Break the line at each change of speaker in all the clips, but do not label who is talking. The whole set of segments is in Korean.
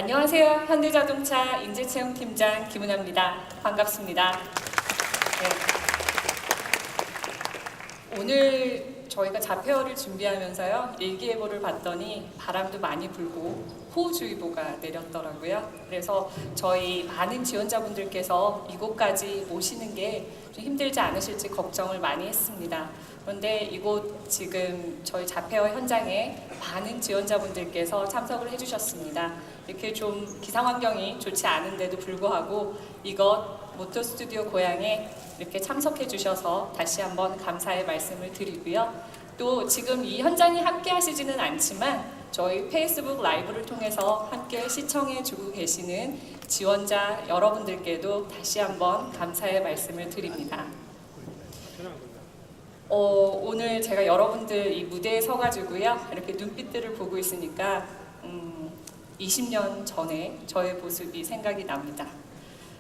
안녕하세요. 현대자동차 인재채용팀장 김은아입니다. 반갑습니다. 네. 오늘 저희가 자폐어를 준비하면서요, 일기예보를 봤더니 바람도 많이 불고 호우주의보가 내렸더라고요. 그래서 저희 많은 지원자분들께서 이곳까지 오시는 게 좀 힘들지 않으실지 걱정을 많이 했습니다. 그런데 이곳 지금 저희 자폐어 현장에 많은 지원자분들께서 참석을 해주셨습니다. 이렇게 좀 기상 환경이 좋지 않은데도 불구하고 이것 모터스튜디오 고향에 이렇게 참석해 주셔서 다시 한번 감사의 말씀을 드리고요. 또 지금 이 현장이 함께 하시지는 않지만 저희 페이스북 라이브를 통해서 함께 시청해 주고 계시는 지원자 여러분들께도 다시 한번 감사의 말씀을 드립니다. 오늘 제가 여러분들 이 무대에 서가지고요, 이렇게 눈빛들을 보고 있으니까 20년 전에 저의 모습이 생각이 납니다.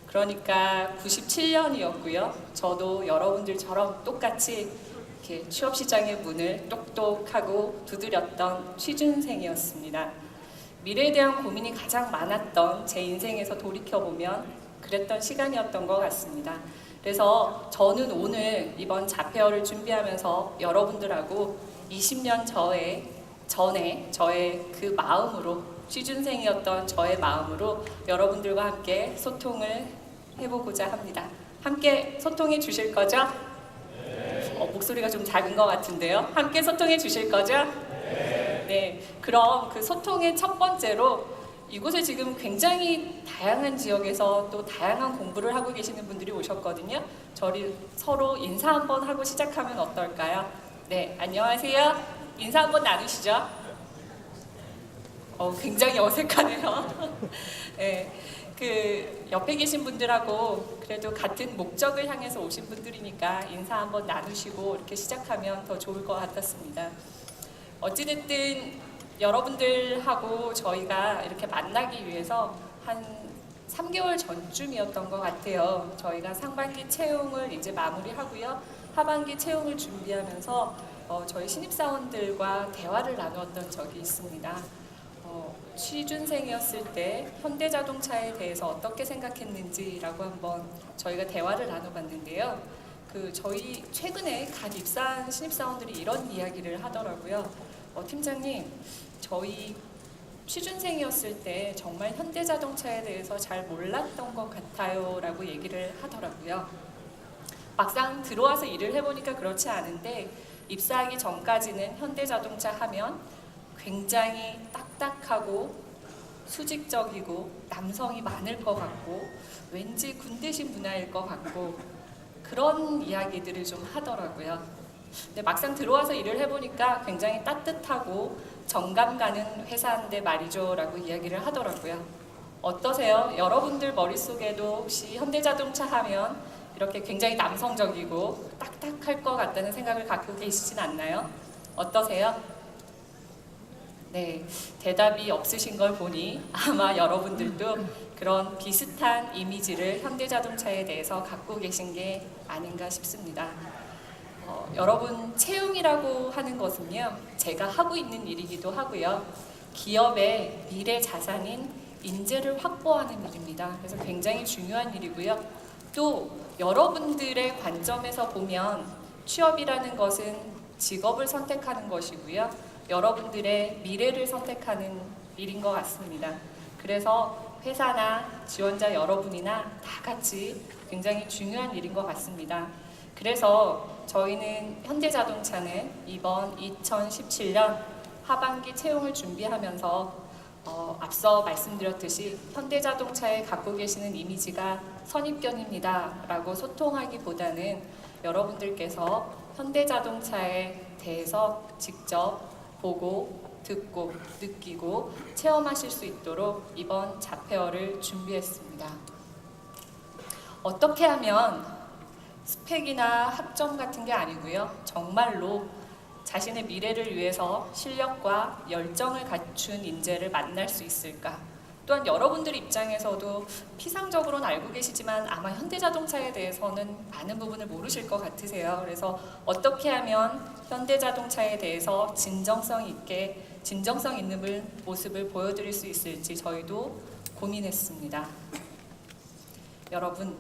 그러니까 97년이었고요. 저도 여러분들처럼 똑같이 이렇게 취업시장의 문을 똑똑하고 두드렸던 취준생이었습니다. 미래에 대한 고민이 가장 많았던 제 인생에서 돌이켜보면 그랬던 시간이었던 것 같습니다. 그래서 저는 오늘 이번 자폐어를 준비하면서 여러분들하고 20년 전에 저의 그 마음으로, 취준생이었던 저의 마음으로 여러분들과 함께 소통을 해보고자 합니다. 함께 소통해 주실 거죠? 목소리가 좀 작은 것 같은데요. 함께 소통해 주실 거죠? 네. 그럼 그 소통의 첫 번째로, 이곳에 지금 굉장히 다양한 지역에서 또 다양한 공부를 하고 계시는 분들이 오셨거든요. 저희 서로 인사 한번 하고 시작하면 어떨까요? 네, 안녕하세요. 인사 한번 나누시죠. 굉장히 어색하네요. 네, 그 옆에 계신 분들하고 그래도 같은 목적을 향해서 오신 분들이니까 인사 한번 나누시고 이렇게 시작하면 더 좋을 것 같았습니다. 어찌됐든 여러분들하고 저희가 이렇게 만나기 위해서 한 3개월 전쯤이었던 것 같아요. 저희가 상반기 채용을 이제 마무리하고요, 하반기 채용을 준비하면서 저희 신입사원들과 대화를 나누었던 적이 있습니다. 취준생이었을 때 현대자동차에 대해서 어떻게 생각했는지라고 한번 저희가 대화를 나눠봤는데요. 저희 최근에 갓 입사한 신입사원들이 이런 이야기를 하더라고요. 팀장님, 저희 취준생이었을 때 정말 현대자동차에 대해서 잘 몰랐던 것 같아요 라고 얘기를 하더라고요. 막상 들어와서 일을 해보니까 그렇지 않은데, 입사하기 전까지는 현대자동차 하면 굉장히 딱딱하고 수직적이고 남성이 많을 것 같고 왠지 군대식 문화일 것 같고 그런 이야기들을 좀 하더라고요. 근데 막상 들어와서 일을 해보니까 굉장히 따뜻하고 정감 가는 회사인데 말이죠 라고 이야기를 하더라고요. 어떠세요? 여러분들 머릿속에도 혹시 현대자동차 하면 이렇게 굉장히 남성적이고 딱딱할 것 같다는 생각을 갖고 계시진 않나요? 어떠세요? 네, 대답이 없으신 걸 보니 아마 여러분들도 그런 비슷한 이미지를 현대자동차에 대해서 갖고 계신 게 아닌가 싶습니다. 여러분, 채용이라고 하는 것은요, 제가 하고 있는 일이기도 하고요, 기업의 미래 자산인 인재를 확보하는 일입니다. 그래서 굉장히 중요한 일이고요. 또 여러분들의 관점에서 보면 취업이라는 것은 직업을 선택하는 것이고요, 여러분들의 미래를 선택하는 일인 것 같습니다. 그래서 회사나 지원자 여러분이나 다 같이 굉장히 중요한 일인 것 같습니다. 그래서 저희는 현대자동차는 이번 2017년 하반기 채용을 준비하면서 앞서 말씀드렸듯이 현대자동차에 갖고 계시는 이미지가 선입견입니다 라고 소통하기보다는 여러분들께서 현대자동차에 대해서 직접 보고, 듣고, 느끼고 체험하실 수 있도록 이번 자폐어를 준비했습니다. 어떻게 하면 스펙이나 학점 같은 게 아니고요, 정말로 자신의 미래를 위해서 실력과 열정을 갖춘 인재를 만날 수 있을까? 또한 여러분들 입장에서도 피상적으로는 알고 계시지만 아마 현대자동차에 대해서는 많은 부분을 모르실 것 같으세요. 그래서 어떻게 하면 현대자동차에 대해서 진정성 있는 모습을 보여드릴 수 있을지 저희도 고민했습니다. 여러분,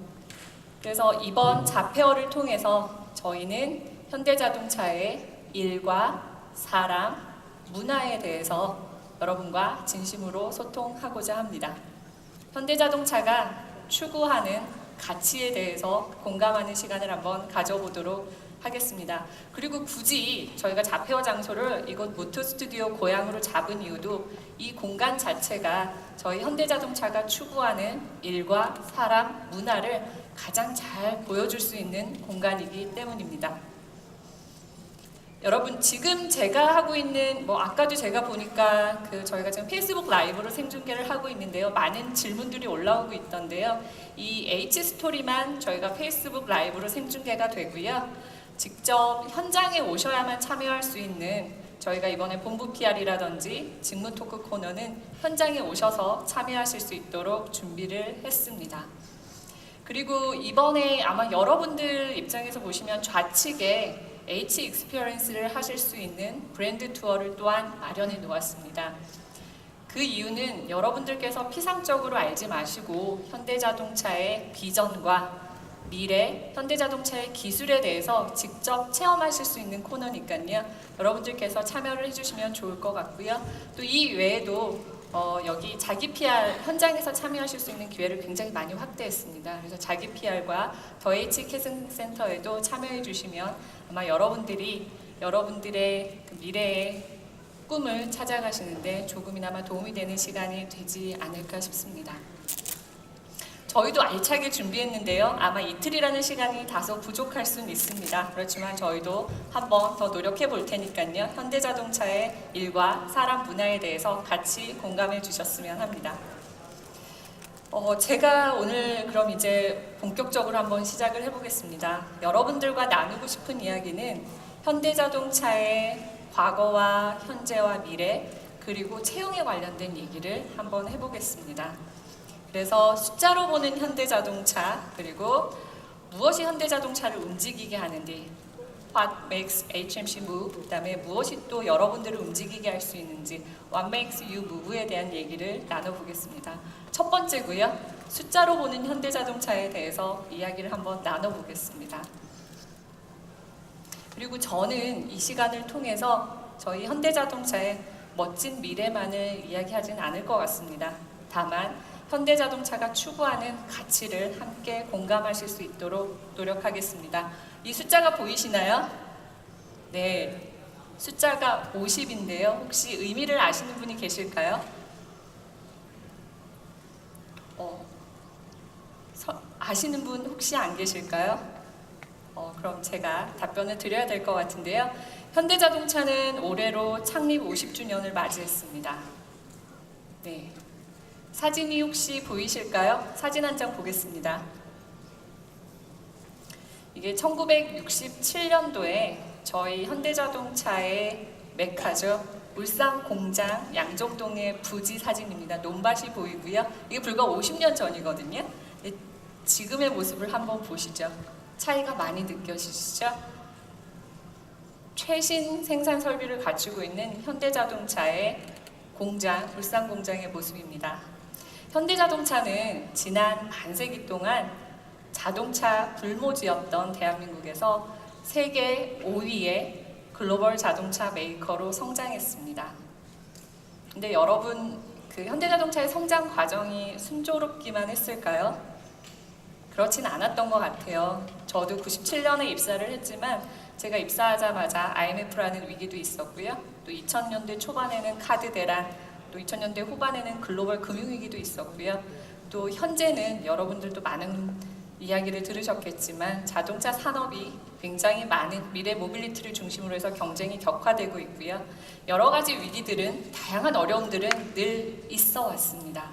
그래서 이번 자페어를 통해서 저희는 현대자동차의 일과 사람, 문화에 대해서 여러분과 진심으로 소통하고자 합니다. 현대자동차가 추구하는 가치에 대해서 공감하는 시간을 한번 가져보도록 하겠습니다. 그리고 굳이 저희가 자페어 장소를 이곳 모토스튜디오 고향으로 잡은 이유도 이 공간 자체가 저희 현대자동차가 추구하는 일과 사람, 문화를 가장 잘 보여줄 수 있는 공간이기 때문입니다. 여러분, 지금 제가 하고 있는 아까도 제가 보니까 저희가 지금 페이스북 라이브로 생중계를 하고 있는데요. 많은 질문들이 올라오고 있던데요. 이 H스토리만 저희가 페이스북 라이브로 생중계가 되고요. 직접 현장에 오셔야만 참여할 수 있는 저희가 이번에 본부 PR이라든지 직무 토크 코너는 현장에 오셔서 참여하실 수 있도록 준비를 했습니다. 그리고 이번에 아마 여러분들 입장에서 보시면 좌측에 H 익스피리언스를 하실 수 있는 브랜드 투어를 또한 마련해 놓았습니다. 그 이유는 여러분들께서 피상적으로 알지 마시고 현대자동차의 비전과 미래, 현대자동차의 기술에 대해서 직접 체험하실 수 있는 코너니까요. 여러분들께서 참여를 해주시면 좋을 것 같고요. 또 이 외에도 여기 자기 PR 현장에서 참여하실 수 있는 기회를 굉장히 많이 확대했습니다. 그래서 자기 PR과 더 H 캐승센터에도 참여해 주시면 아마 여러분들의 그 미래의 꿈을 찾아가시는데 조금이나마 도움이 되는 시간이 되지 않을까 싶습니다. 저희도 알차게 준비했는데요. 아마 이틀이라는 시간이 다소 부족할 수는 있습니다. 그렇지만 저희도 한번 더 노력해 볼 테니까요. 현대자동차의 일과 사람 문화에 대해서 같이 공감해 주셨으면 합니다. 제가 오늘 그럼 이제 본격적으로 한번 시작을 해보겠습니다. 여러분들과 나누고 싶은 이야기는 현대자동차의 과거와 현재와 미래 그리고 채용에 관련된 얘기를 한번 해보겠습니다. 그래서 숫자로 보는 현대자동차 그리고 무엇이 현대자동차를 움직이게 하는지 What makes HMC move? 그 다음에 무엇이 또 여러분들을 움직이게 할 수 있는지 What makes you move에 대한 얘기를 나눠보겠습니다. 첫 번째고요. 숫자로 보는 현대자동차에 대해서 이야기를 한번 나눠보겠습니다. 그리고 저는 이 시간을 통해서 저희 현대자동차의 멋진 미래만을 이야기하지는 않을 것 같습니다. 다만 현대자동차가 추구하는 가치를 함께 공감하실 수 있도록 노력하겠습니다. 이 숫자가 보이시나요? 네, 숫자가 50인데요. 혹시 의미를 아시는 분이 계실까요? 아시는 분 혹시 안 계실까요? 그럼 제가 답변을 드려야 될 것 같은데요. 현대자동차는 올해로 창립 50주년을 맞이했습니다. 네. 사진이 혹시 보이실까요? 사진 한 장 보겠습니다. 이게 1967년도에 저희 현대자동차의 메카죠. 울산 공장 양정동의 부지 사진입니다. 논밭이 보이고요. 이게 불과 50년 전이거든요. 지금의 모습을 한번 보시죠. 차이가 많이 느껴지시죠? 최신 생산 설비를 갖추고 있는 현대자동차의 공장, 울산 공장의 모습입니다. 현대자동차는 지난 반세기 동안 자동차 불모지였던 대한민국에서 세계 5위의 글로벌 자동차 메이커로 성장했습니다. 근데 여러분, 그 현대자동차의 성장 과정이 순조롭기만 했을까요? 그렇진 않았던 것 같아요. 저도 97년에 입사를 했지만 제가 입사하자마자 IMF라는 위기도 있었고요. 또 2000년대 초반에는 카드 대란, 또 2000년대 후반에는 글로벌 금융위기도 있었고요. 또 현재는 여러분들도 많은 이야기를 들으셨겠지만 자동차 산업이 굉장히 많은 미래 모빌리티를 중심으로 해서 경쟁이 격화되고 있고요. 여러 가지 위기들은, 다양한 어려움들은 늘 있어 왔습니다.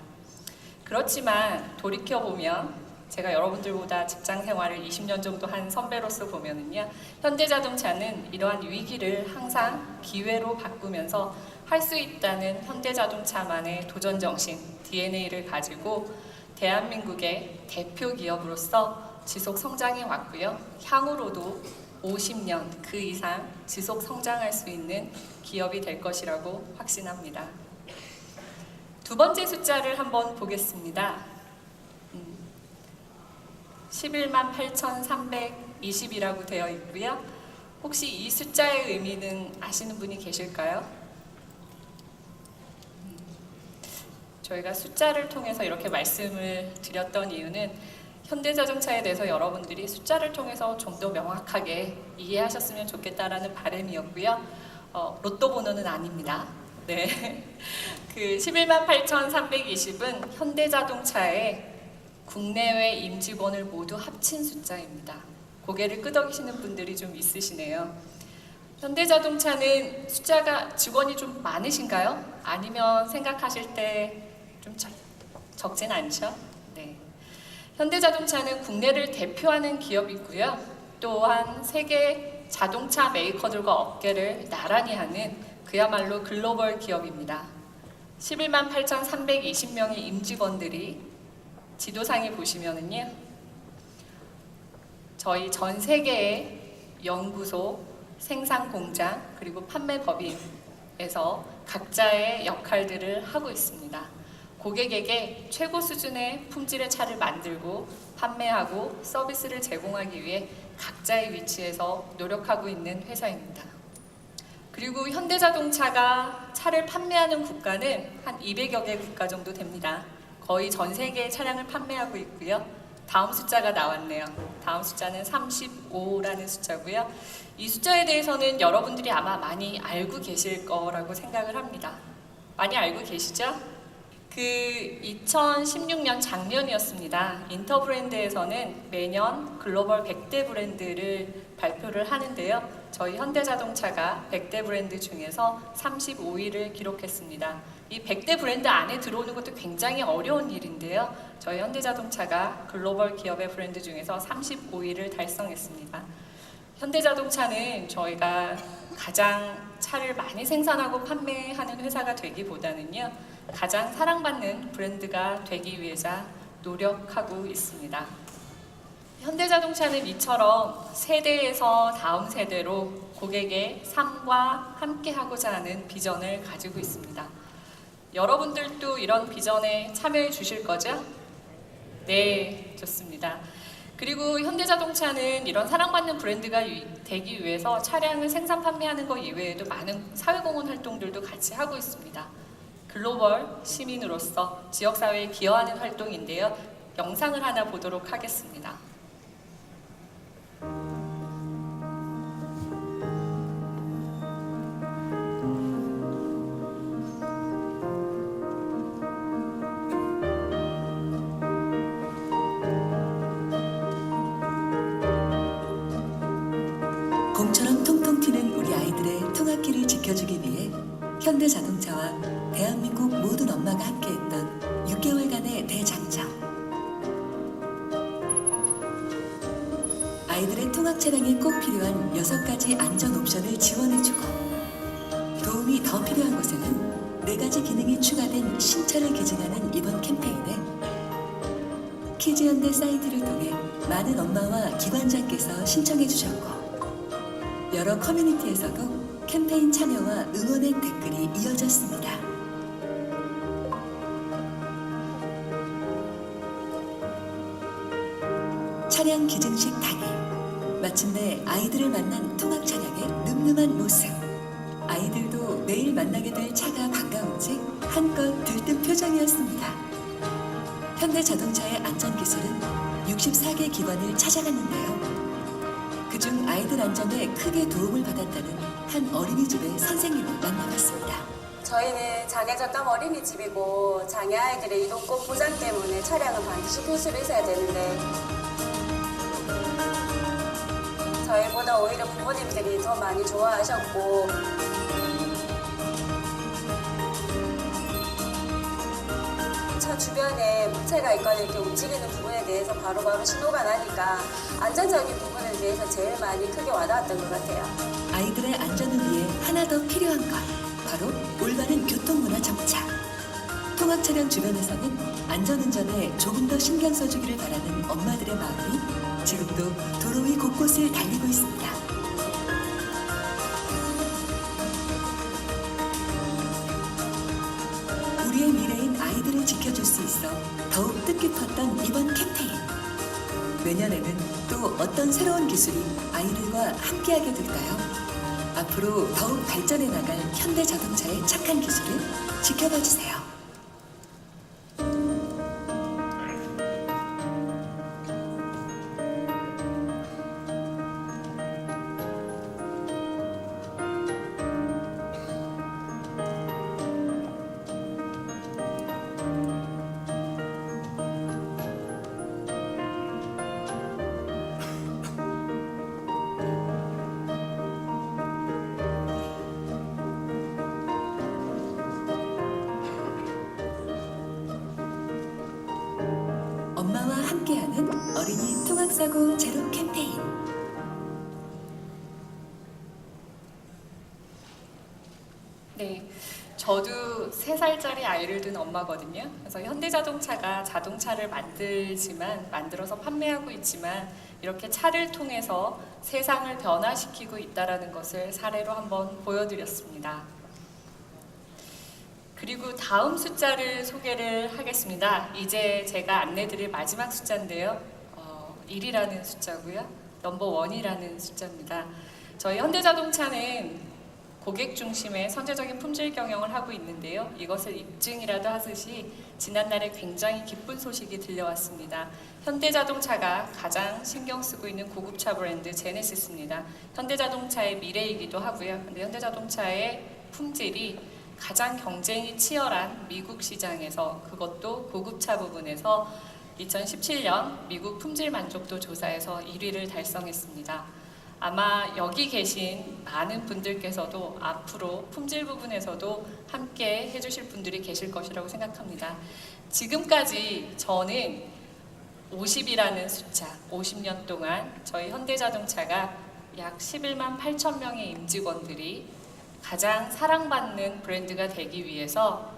그렇지만 돌이켜보면 제가 여러분들보다 직장 생활을 20년 정도 한 선배로서 보면은요, 현대자동차는 이러한 위기를 항상 기회로 바꾸면서 할 수 있다는 현대자동차만의 도전정신, DNA를 가지고 대한민국의 대표 기업으로서 지속 성장해 왔고요. 향후로도 50년 그 이상 지속 성장할 수 있는 기업이 될 것이라고 확신합니다. 두 번째 숫자를 한번 보겠습니다. 11만 8,320이라고 되어 있고요. 혹시 이 숫자의 의미는 아시는 분이 계실까요? 저희가 숫자를 통해서 이렇게 말씀을 드렸던 이유는 현대자동차에 대해서 여러분들이 숫자를 통해서 좀 더 명확하게 이해하셨으면 좋겠다라는 바람이었고요. 로또 번호는 아닙니다. 네, 그 11만 8,320은 현대자동차의 국내외 임직원을 모두 합친 숫자입니다. 고개를 끄덕이시는 분들이 좀 있으시네요. 현대자동차는 숫자가 직원이 좀 많으신가요? 아니면 생각하실 때 좀 적진 않죠? 네. 현대자동차는 국내를 대표하는 기업이고요. 또한 세계 자동차 메이커들과 어깨를 나란히 하는 그야말로 글로벌 기업입니다. 11만 8,320명의 임직원들이 지도상에 보시면은요, 저희 전 세계의 연구소, 생산 공장, 그리고 판매 법인에서 각자의 역할들을 하고 있습니다. 고객에게 최고 수준의 품질의 차를 만들고 판매하고 서비스를 제공하기 위해 각자의 위치에서 노력하고 있는 회사입니다. 그리고 현대자동차가 차를 판매하는 국가는 한 200여 개 국가 정도 됩니다. 거의 전 세계의 차량을 판매하고 있고요. 다음 숫자가 나왔네요. 다음 숫자는 35라는 숫자고요. 이 숫자에 대해서는 여러분들이 아마 많이 알고 계실 거라고 생각을 합니다. 많이 알고 계시죠? 그 2016년 작년이었습니다. 인터브랜드에서는 매년 글로벌 100대 브랜드를 발표를 하는데요. 저희 현대자동차가 100대 브랜드 중에서 35위를 기록했습니다. 이 100대 브랜드 안에 들어오는 것도 굉장히 어려운 일인데요. 저희 현대자동차가 글로벌 기업의 브랜드 중에서 35위를 달성했습니다. 현대자동차는 저희가 가장 차를 많이 생산하고 판매하는 회사가 되기보다는요, 가장 사랑받는 브랜드가 되기 위해서 노력하고 있습니다. 현대자동차는 이처럼 세대에서 다음 세대로 고객의 삶과 함께하고자 하는 비전을 가지고 있습니다. 여러분들도 이런 비전에 참여해 주실 거죠? 네, 좋습니다. 그리고 현대자동차는 이런 사랑받는 브랜드가 되기 위해서 차량을 생산 판매하는 것 이외에도 많은 사회공헌 활동들도 같이 하고 있습니다. 글로벌 시민으로서 지역사회에 기여하는 활동인데요. 영상을 하나 보도록 하겠습니다.
곰처럼 통통 튀는 우리 아이들의 통학길을 지켜주기 위해 현대자동차와 대한민국 모든 엄마가 함께했던 6개월간의 대장정. 아이들의 통학 차량에 꼭 필요한 6가지 안전 옵션을 지원해주고, 도움이 더 필요한 곳에는 4가지 기능이 추가된 신차를 기증하는 이번 캠페인에 키즈현대 사이트를 통해 많은 엄마와 기관장께서 신청해 주셨고, 여러 커뮤니티에서도 캠페인 참여와 응원의 댓글이 이어졌습니다. 차량 기증식 당일, 마침내 아이들을 만난 통학 차량의 늠름한 모습. 아이들도 매일 만나게 될 차가 반가운지 한껏 들뜬 표정이었습니다. 현대자동차의 안전기술은 64개 기관을 찾아갔는데요. 그중 아이들 안전에 크게 도움을 받았다는 한 어린이집의 선생님을 만나봤습니다.
저희는 장애적감 어린이집이고 장애 아이들의 이동권 보장 때문에 차량은 반드시 필수로 있어야 되는데, 저희보다 오히려 부모님들이 더 많이 좋아하셨고, 차 주변에 물체가 있거나 이렇게 움직이는 부분에 대해서 바로바로 신호가 나니까 안전적인 부분에 대해서 제일 많이 크게 와닿았던 것 같아요.
아이들의 안전을 위해 하나 더 필요한 것. 바로 올바른 교통문화 정착. 통학 차량 주변에서는 안전운전에 조금 더 신경 써주기를 바라는 엄마들의 마음이 지금도 도로 위 곳곳을 달리고 있습니다. 우리의 미래인 아이들을 지켜줄 수 있어 더욱 뜻깊었던 이번 캠페인. 내년에는 또 어떤 새로운 기술이 아이들과 함께하게 될까요? 앞으로 더욱 발전해 나갈 현대자동차의 착한 기술을 지켜봐 주세요. 엄마와 함께하는 어린이 통학사고 제로 캠페인.
네, 저도 3살짜리 아이를 둔 엄마거든요. 그래서 현대자동차가 자동차를 만들어서 판매하고 있지만 이렇게 차를 통해서 세상을 변화시키고 있다는 것을 사례로 한번 보여드렸습니다. 그리고 다음 숫자를 소개를 하겠습니다. 이제 제가 안내드릴 마지막 숫자인데요. 1이라는 숫자고요. 넘버 1이라는 숫자입니다. 저희 현대자동차는 고객 중심의 선제적인 품질 경영을 하고 있는데요. 이것을 입증이라도 하듯이 지난날에 굉장히 기쁜 소식이 들려왔습니다. 현대자동차가 가장 신경 쓰고 있는 고급차 브랜드 제네시스입니다. 현대자동차의 미래이기도 하고요. 근데 현대자동차의 품질이 가장 경쟁이 치열한 미국 시장에서, 그것도 고급차 부분에서 2017년 미국 품질 만족도 조사에서 1위를 달성했습니다. 아마 여기 계신 많은 분들께서도 앞으로 품질 부분에서도 함께 해주실 분들이 계실 것이라고 생각합니다. 지금까지 저는 50이라는 숫자, 50년 동안 저희 현대자동차가 약 11만 8천 명의 임직원들이 가장 사랑받는 브랜드가 되기 위해서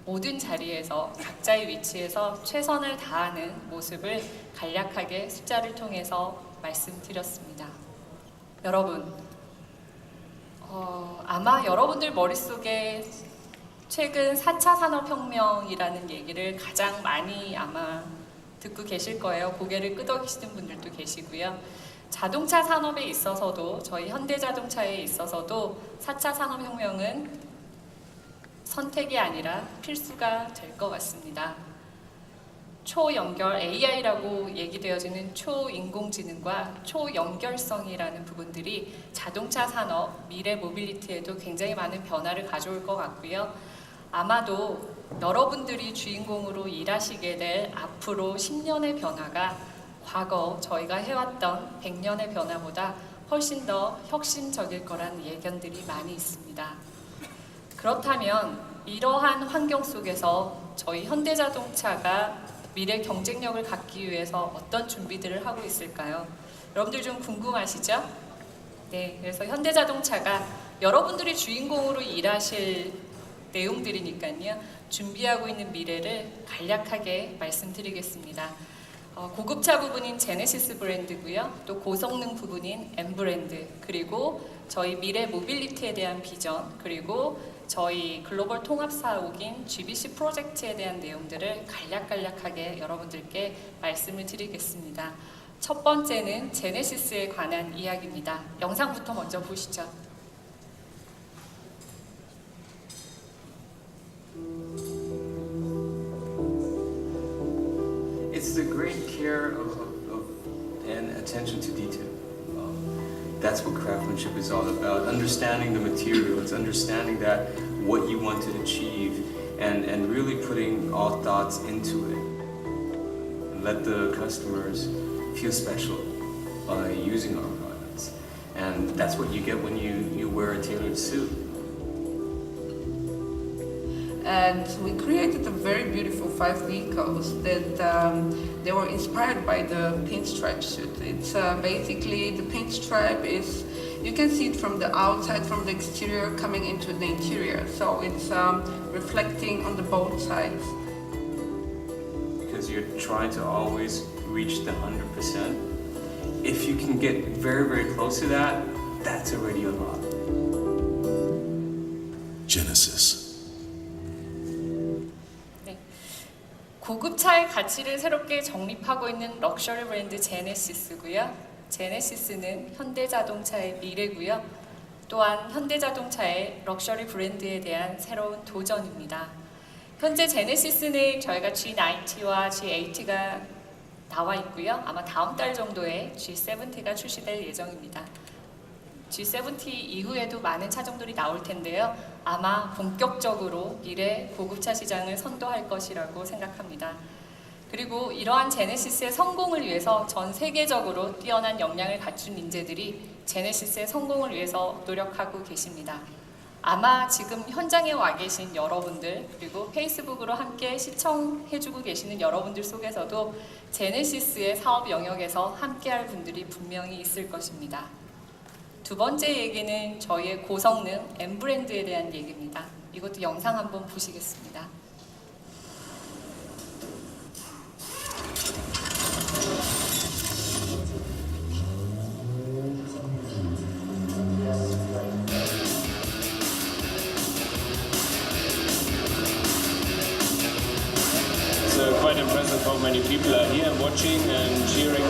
모든 자리에서 각자의 위치에서 최선을 다하는 모습을 간략하게 숫자를 통해서 말씀드렸습니다. 여러분, 아마 여러분들 머릿속에 최근 4차 산업혁명이라는 얘기를 가장 많이 아마 듣고 계실 거예요. 고개를 끄덕이시는 분들도 계시고요. 자동차 산업에 있어서도, 저희 현대자동차에 있어서도 4차 산업혁명은 선택이 아니라 필수가 될 것 같습니다. 초연결 AI라고 얘기되어지는 초인공지능과 초연결성이라는 부분들이 자동차 산업, 미래 모빌리티에도 굉장히 많은 변화를 가져올 것 같고요. 아마도 여러분들이 주인공으로 일하시게 될 앞으로 10년의 변화가 과거 저희가 해왔던 100년의 변화보다 훨씬 더 혁신적일 거란 예견들이 많이 있습니다. 그렇다면 이러한 환경 속에서 저희 현대자동차가 미래 경쟁력을 갖기 위해서 어떤 준비들을 하고 있을까요? 여러분들 좀 궁금하시죠? 네, 그래서 현대자동차가 여러분들이 주인공으로 일하실 내용들이니까요. 준비하고 있는 미래를 간략하게 말씀드리겠습니다. 고급차 부분인 제네시스 브랜드고요. 또 고성능 부분인 M 브랜드, 그리고 저희 미래 모빌리티에 대한 비전, 그리고 저희 글로벌 통합 사옥인 GBC 프로젝트에 대한 내용들을 간략하게 여러분들께 말씀을 드리겠습니다. 첫 번째는 제네시스에 관한 이야기입니다. 영상부터 먼저 보시죠.
It's the great care and attention to detail. That's what craftsmanship is all about. Understanding the materials, understanding that what you want to achieve, and really putting all thoughts into it. And let the customers feel special by using our products. And that's what you get when you wear a tailored suit.
And we created a very beautiful 5 vehicles that they were inspired by the pinstripe suit. It's basically, the pinstripe is you can see it from the outside, from the exterior coming into the interior. So it's reflecting on the both sides.
Because you're trying to always reach the 100%. If you can get very, very close to that, that's already a lot.
Genesis.
네. 고급차의 가치를 새롭게 정립하고 있는 럭셔리 브랜드 제네시스고요. 제네시스는 현대자동차의 미래고요. 또한 현대자동차의 럭셔리 브랜드에 대한 새로운 도전입니다. 현재 제네시스는 저희가 G90와 G80가 나와 있고요. 아마 다음 달 정도에 G70가 출시될 예정입니다. G70 이후에도 많은 차종들이 나올 텐데요. 아마 본격적으로 미래 고급차 시장을 선도할 것이라고 생각합니다. 그리고 이러한 제네시스의 성공을 위해서 전 세계적으로 뛰어난 역량을 갖춘 인재들이 제네시스의 성공을 위해서 노력하고 계십니다. 아마 지금 현장에 와 계신 여러분들 그리고 페이스북으로 함께 시청해주고 계시는 여러분들 속에서도 제네시스의 사업 영역에서 함께할 분들이 분명히 있을 것입니다. 두 번째 얘기는 저희의 고성능 M 브랜드에 대한 얘기입니다. 이것도 영상 한번 보시겠습니다.
It's quite impressive how many people are here watching and cheering.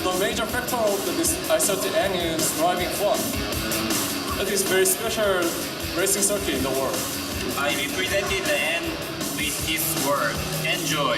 The major factor of this i30N is driving fun. It is very special racing circuit in the world.
I represented the N with this word, enjoy.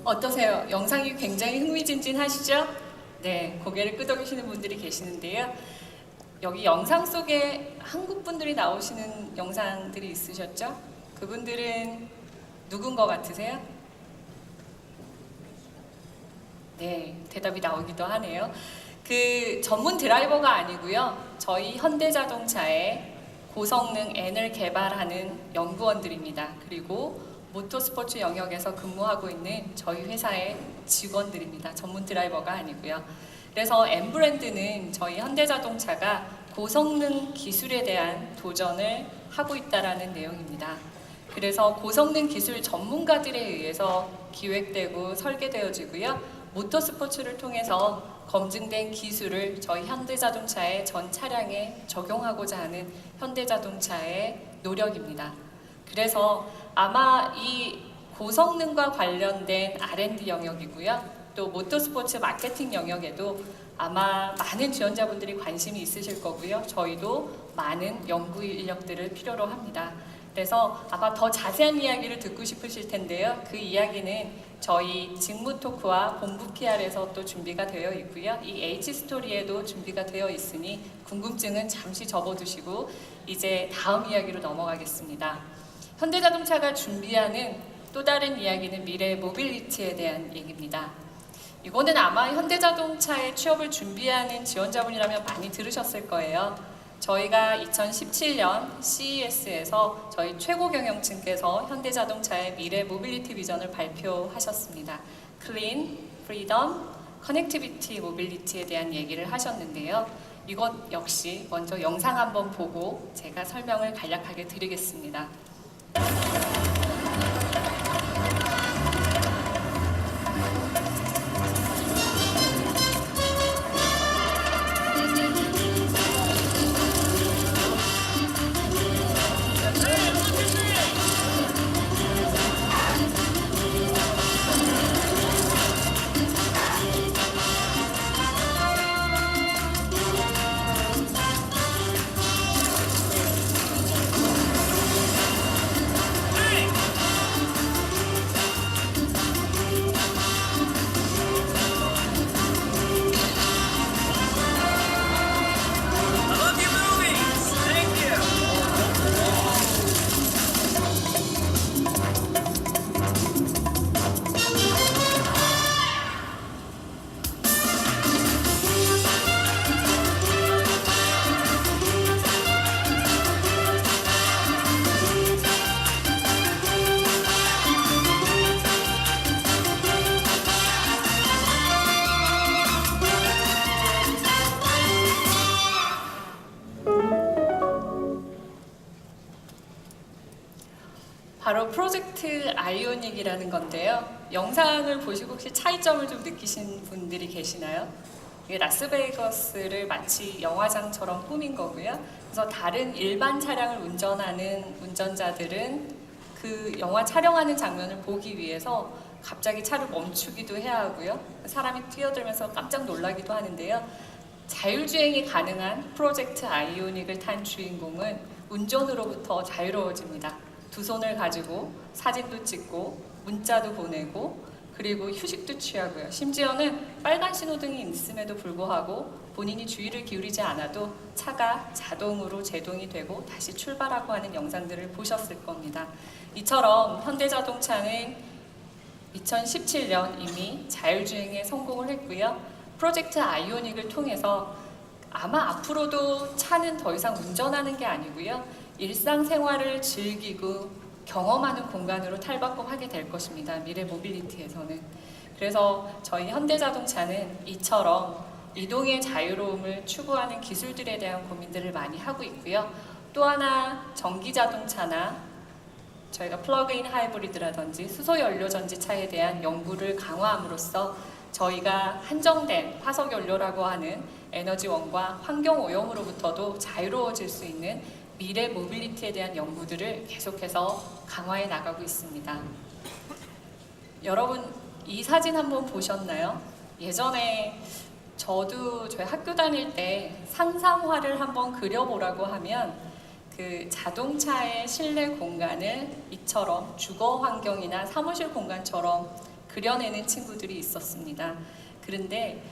어떠세요? 영상이 굉장히 흥미진진하시죠? 네, 고개를 끄덕이시는 분들이 계시는데요. 여기 영상 속에 한국 분들이 나오시는 영상들이 있으셨죠? 그분들은 누군 것 같으세요? 네, 대답이 나오기도 하네요. 그 전문 드라이버가 아니고요. 저희 현대자동차의 고성능 N을 개발하는 연구원들입니다. 그리고 모터스포츠 영역에서 근무하고 있는 저희 회사의 직원들입니다. 전문 드라이버가 아니고요. 그래서 M 브랜드는 저희 현대자동차가 고성능 기술에 대한 도전을 하고 있다라는 내용입니다. 그래서 고성능 기술 전문가들에 의해서 기획되고 설계되어지고요. 모터스포츠를 통해서 검증된 기술을 저희 현대자동차의 전 차량에 적용하고자 하는 현대자동차의 노력입니다. 그래서 아마 이 고성능과 관련된 R&D 영역이고요. 또 모터스포츠 마케팅 영역에도 아마 많은 지원자분들이 관심이 있으실 거고요. 저희도 많은 연구 인력들을 필요로 합니다. 그래서 아마 더 자세한 이야기를 듣고 싶으실 텐데요. 그 이야기는 저희 직무 토크와 본부 PR에서 또 준비가 되어 있고요. 이 H스토리에도 준비가 되어 있으니 궁금증은 잠시 접어두시고 이제 다음 이야기로 넘어가겠습니다. 현대자동차가 준비하는 또 다른 이야기는 미래의 모빌리티에 대한 얘기입니다. 이거는 아마 현대자동차의 취업을 준비하는 지원자분이라면 많이 들으셨을 거예요. 저희가 2017년 CES에서 저희 최고 경영층께서 현대자동차의 미래 모빌리티 비전을 발표하셨습니다. 클린, 프리덤, 커넥티비티 모빌리티에 대한 얘기를 하셨는데요. 이것 역시 먼저 영상 한번 보고 제가 설명을 간략하게 드리겠습니다.
I love your movies. Thank you.
바로 프로젝트 아이오닉이라는 건데요. 영상을 보시고 혹시 차이점을 좀 느끼신 분들이 계시나요? 이게 라스베이거스를 마치 영화장처럼 꾸민 거고요. 그래서 다른 일반 차량을 운전하는 운전자들은 그 영화 촬영하는 장면을 보기 위해서 갑자기 차를 멈추기도 해야 하고요. 사람이 뛰어들면서 깜짝 놀라기도 하는데요. 자율주행이 가능한 프로젝트 아이오닉을 탄 주인공은 운전으로부터 자유로워집니다. 두 손을 가지고 사진도 찍고 문자도 보내고 그리고 휴식도 취하고요. 심지어는 빨간 신호등이 있음에도 불구하고 본인이 주의를 기울이지 않아도 차가 자동으로 제동이 되고 다시 출발하고 하는 영상들을 보셨을 겁니다. 이처럼 현대자동차는 2017년 이미 자율주행에 성공을 했고요. 프로젝트 아이오닉을 통해서 아마 앞으로도 차는 더 이상 운전하는 게 아니고요. 일상생활을 즐기고 경험하는 공간으로 탈바꿈하게 될 것입니다. 미래 모빌리티에서는. 그래서 저희 현대자동차는 이처럼 이동의 자유로움을 추구하는 기술들에 대한 고민들을 많이 하고 있고요. 또 하나 전기자동차나 저희가 플러그인 하이브리드라든지 수소연료전지차에 대한 연구를 강화함으로써 저희가 한정된 화석연료라고 하는 에너지원과 환경오염으로부터도 자유로워질 수 있는 미래 모빌리티에 대한 연구들을 계속해서 강화해 나가고 있습니다. 여러분 이 사진 한번 보셨나요? 예전에 저도 저희 학교 다닐 때 상상화를 한번 그려보라고 하면 그 자동차의 실내 공간을 이처럼 주거 환경이나 사무실 공간처럼 그려내는 친구들이 있었습니다. 그런데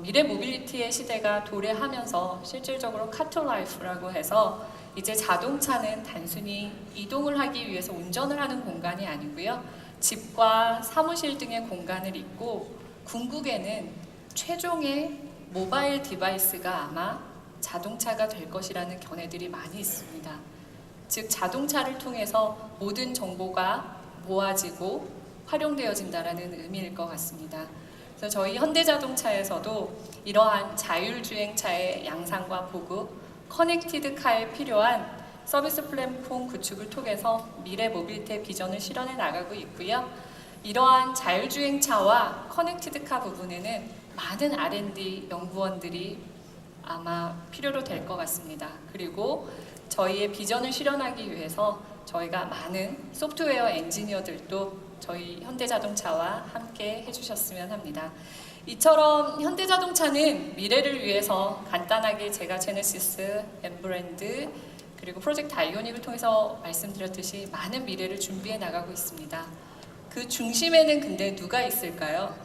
미래 모빌리티의 시대가 도래하면서 실질적으로 카토라이프라고 해서 이제 자동차는 단순히 이동을 하기 위해서 운전을 하는 공간이 아니고요. 집과 사무실 등의 공간을 잇고 궁극에는 최종의 모바일 디바이스가 아마 자동차가 될 것이라는 견해들이 많이 있습니다. 즉 자동차를 통해서 모든 정보가 모아지고 활용되어진다는 의미일 것 같습니다. 그래서 저희 현대자동차에서도 이러한 자율주행차의 양산과 보급, 커넥티드 카에 필요한 서비스 플랫폼 구축을 통해서 미래 모빌리티의 비전을 실현해 나가고 있고요. 이러한 자율주행차와 커넥티드 카 부분에는 많은 R&D 연구원들이 아마 필요로 될 것 같습니다. 그리고 저희의 비전을 실현하기 위해서 저희가 많은 소프트웨어 엔지니어들도 저희 현대자동차와 함께 해주셨으면 합니다. 이처럼 현대자동차는 미래를 위해서 간단하게 제가 제네시스, 엠브랜드, 그리고 프로젝트 아이오닉을 통해서 말씀드렸듯이 많은 미래를 준비해 나가고 있습니다. 그 중심에는 근데 누가 있을까요?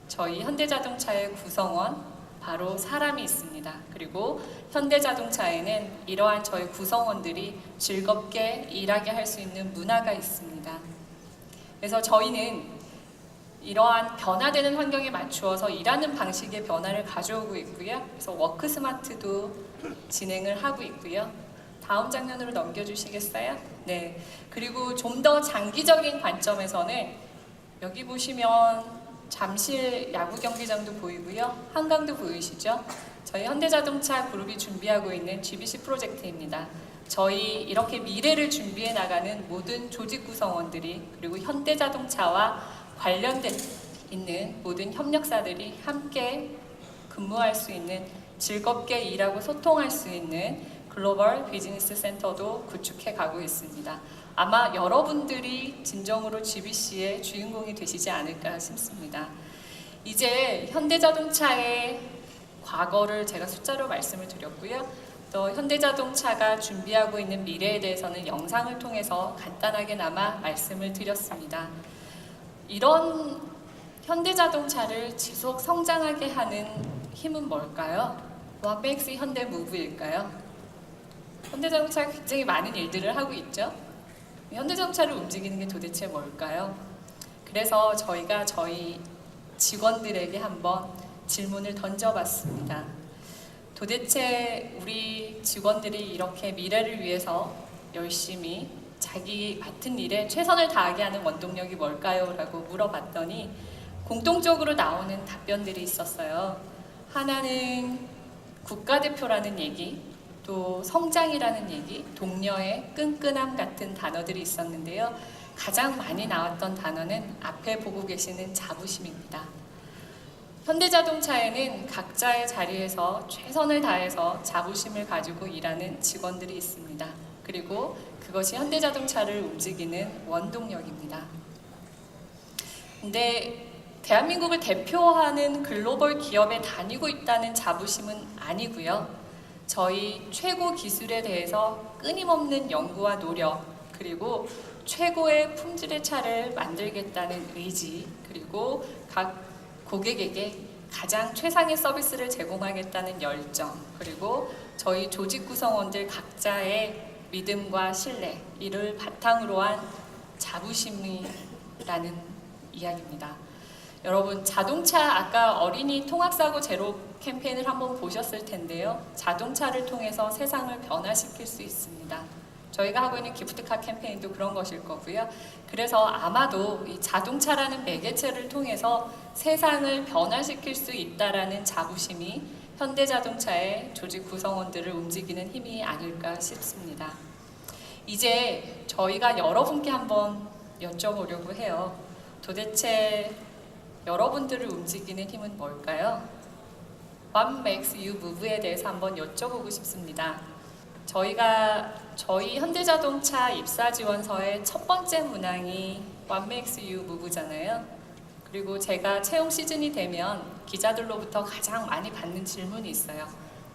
저희 현대자동차의 구성원, 바로 사람이 있습니다. 그리고 현대자동차에는 이러한 저희 구성원들이 즐겁게 일하게 할 수 있는 문화가 있습니다. 그래서 저희는 이러한 변화되는 환경에 맞추어서 일하는 방식의 변화를 가져오고 있고요. 그래서 워크 스마트도 진행을 하고 있고요. 다음 장면으로 넘겨주시겠어요? 네. 그리고 좀 더 장기적인 관점에서는 여기 보시면 잠실 야구 경기장도 보이고요. 한강도 보이시죠? 저희 현대자동차 그룹이 준비하고 있는 GBC 프로젝트입니다. 저희 이렇게 미래를 준비해 나가는 모든 조직 구성원들이 그리고 현대자동차와 관련된 있는 모든 협력사들이 함께 근무할 수 있는 즐겁게 일하고 소통할 수 있는 글로벌 비즈니스 센터도 구축해 가고 있습니다. 아마 여러분들이 진정으로 GBC의 주인공이 되시지 않을까 싶습니다. 이제 현대자동차의 과거를 제가 숫자로 말씀을 드렸고요. 또 현대자동차가 준비하고 있는 미래에 대해서는 영상을 통해서 간단하게나마 말씀을 드렸습니다. 이런 현대자동차를 지속 성장하게 하는 힘은 뭘까요? What makes 현대 무브일까요? 현대자동차가 굉장히 많은 일들을 하고 있죠. 현대자동차를 움직이는 게 도대체 뭘까요? 그래서 저희가 저희 직원들에게 한번 질문을 던져봤습니다. 도대체 우리 직원들이 이렇게 미래를 위해서 열심히 자기 맡은 일에 최선을 다하게 하는 원동력이 뭘까요? 라고 물어봤더니 공통적으로 나오는 답변들이 있었어요. 하나는 국가대표라는 얘기, 또 성장이라는 얘기, 동료의 끈끈함 같은 단어들이 있었는데요. 가장 많이 나왔던 단어는 앞에 보고 계시는 자부심입니다. 현대자동차에는 각자의 자리에서 최선을 다해서 자부심을 가지고 일하는 직원들이 있습니다. 그리고 그것이 현대자동차를 움직이는 원동력입니다. 근데 대한민국을 대표하는 글로벌 기업에 다니고 있다는 자부심은 아니고요. 저희 최고 기술에 대해서 끊임없는 연구와 노력, 그리고 최고의 품질의 차를 만들겠다는 의지, 그리고 각 고객에게 가장 최상의 서비스를 제공하겠다는 열정, 그리고 저희 조직 구성원들 각자의 믿음과 신뢰, 이를 바탕으로 한 자부심이라는 이야기입니다. 여러분, 자동차 아까 어린이 통학사고 제로 캠페인을 한번 보셨을 텐데요. 자동차를 통해서 세상을 변화시킬 수 있습니다. 저희가 하고 있는 기프트카 캠페인도 그런 것일 거고요. 그래서 아마도 이 자동차라는 매개체를 통해서 세상을 변화시킬 수 있다라는 자부심이 현대자동차의 조직 구성원들을 움직이는 힘이 아닐까 싶습니다. 이제 저희가 여러분께 한번 여쭤보려고 해요. 도대체 여러분들을 움직이는 힘은 뭘까요? What makes you move에 대해서 한번 여쭤보고 싶습니다. 저희 현대자동차 입사 지원서의 첫 번째 문항이 What makes you move잖아요. 그리고 제가 채용 시즌이 되면 기자들로부터 가장 많이 받는 질문이 있어요.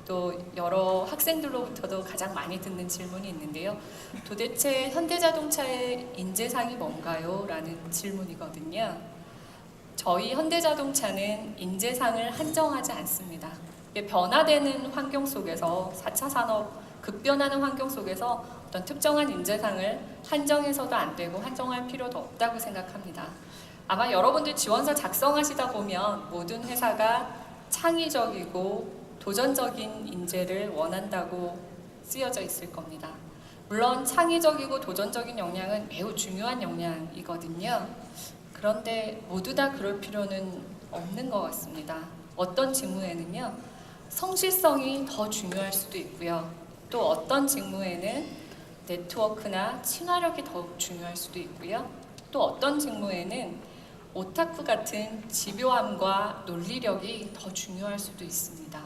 또 여러 학생들로부터도 가장 많이 듣는 질문이 있는데요. 도대체 현대자동차의 인재상이 뭔가요? 라는 질문이거든요. 저희 현대자동차는 인재상을 한정하지 않습니다. 변화되는 환경 속에서 4차 산업 급변하는 환경 속에서 어떤 특정한 인재상을 한정해서도 안 되고 한정할 필요도 없다고 생각합니다. 아마 여러분들 지원서 작성하시다 보면 모든 회사가 창의적이고 도전적인 인재를 원한다고 쓰여져 있을 겁니다. 물론 창의적이고 도전적인 역량은 매우 중요한 역량이거든요. 그런데 모두 다 그럴 필요는 없는 것 같습니다. 어떤 직무에는요, 성실성이 더 중요할 수도 있고요. 또 어떤 직무에는 네트워크나 친화력이 더욱 중요할 수도 있고요. 또 어떤 직무에는 오타쿠 같은 집요함과 논리력이 더 중요할 수도 있습니다.